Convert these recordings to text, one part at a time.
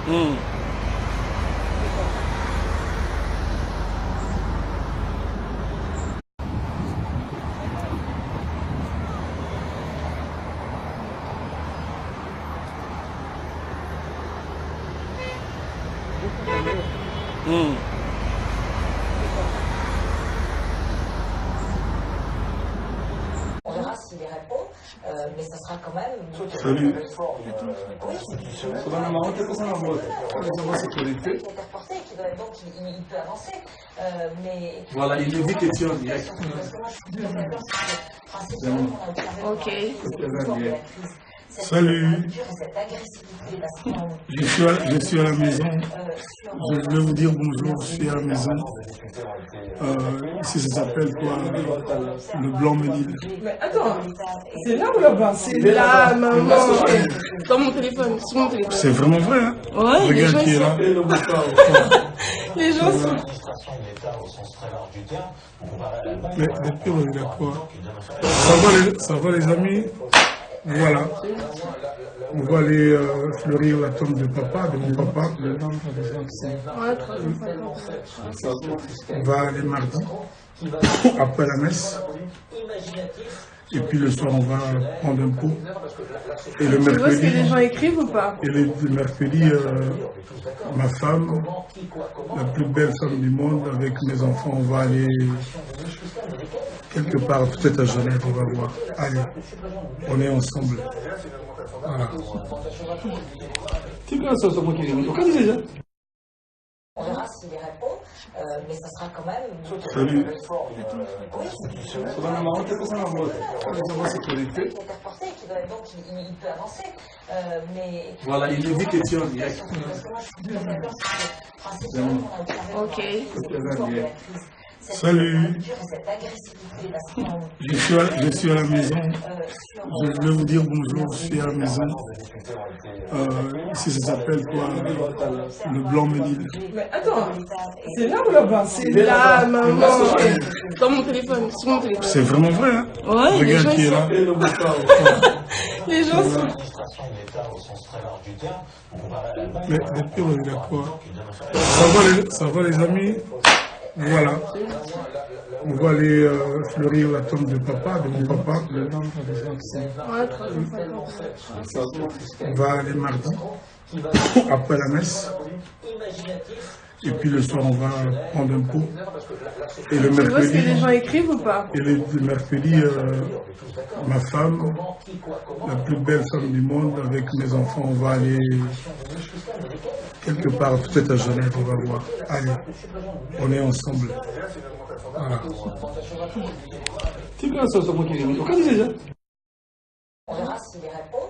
Hmm. Hmm. On verra s'il y répond, mais ça sera quand même... Salut. Qui est interporté, donc il peut avancer. Mais... Voilà, il nous dit que tu es en direct. Ok. Salut. Je suis à la maison. Je voulais vous dire bonjour, je suis à la maison. Ici, ça s'appelle quoi? Le Blanc-Ménil. Mais attends, c'est là ou là-bas? C'est là, maman. Dans mon téléphone, sur mon téléphone. C'est vraiment vrai, hein? Ouais, Regarde qui est là. Les gens sont... Mais depuis, on regarde quoi? Ça va les amis? Voilà. On va aller fleurir la tombe de papa, de mon papa. On va aller mardi, après la messe. Et puis le soir, on va prendre un pot. Et le Tu vois ce que mercredi, les gens écrivent ou pas? et le mercredi, ma femme, la plus belle femme du monde, avec mes enfants, on va aller quelque part, peut-être à Genève, on va voir. Allez, on est ensemble. Voilà. On verra s'il y répond, mais ça sera quand même... Salut. Qui est interporté, donc il peut avancer. Mais... Voilà, il nous dit que tu es en direct. Ok. Salut. Je suis à la maison. Je voulais vous dire bonjour, je suis à la maison. Ici, ça s'appelle quoi? Le Blanc-Ménil. Mais attends, c'est là ou là-bas? C'est là, maman. Dans mon téléphone, sur mon téléphone. C'est vraiment vrai, hein? Ouais, les Regarde gens qui est là. Les gens sont... Mais depuis, on regarde quoi? Ça va les amis? Voilà. On va aller fleurir la tombe de papa, de mon papa. On va aller mardi, après la messe. Et puis le soir, on va prendre un pot. Et le Tu vois ce que mercredi, les gens écrivent ou pas? et le mercredi, ma femme, la plus belle femme du monde, avec mes enfants, on va aller quelque part, peut-être à Genève, on va voir. Allez, on est ensemble. Voilà. On verra s'il y répond,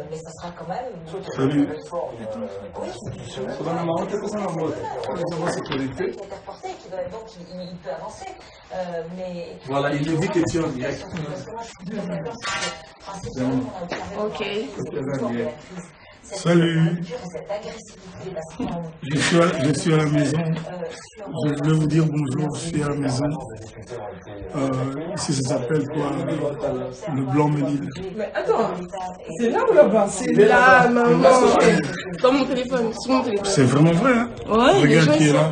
mais ça sera quand même... Salut. Qui est interporté, donc il peut avancer. Mais... Voilà, il nous dit que tu es en direct. Ok. Salut. Je suis à la maison. Je voulais vous dire bonjour, je suis à la maison. Ici, ça s'appelle quoi? Le Blanc-Ménil. Mais attends, c'est là ou là-bas? C'est là, maman. Dans mon téléphone, sur mon téléphone. C'est vraiment vrai, hein? Ouais, les Regarde gens qui est là.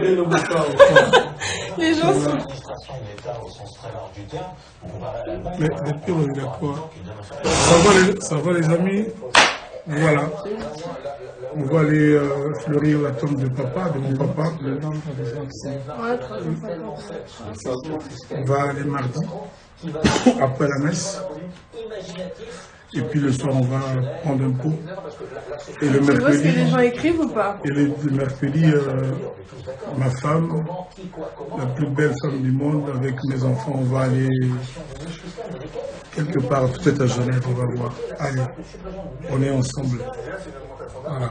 Les gens sont... Mais depuis, on regarde quoi? Ça va les amis? Voilà. On va aller fleurir la tombe de papa, de mon papa. On va aller mardi, après la messe. Et puis le soir, on va prendre un pot. Et le Tu vois ce que mercredi, les gens écrivent ou pas? et le mercredi, ma femme, la plus belle femme du monde, avec mes enfants, on va aller quelque part, peut-être à Genève, on va voir. Allez, on est ensemble. Voilà.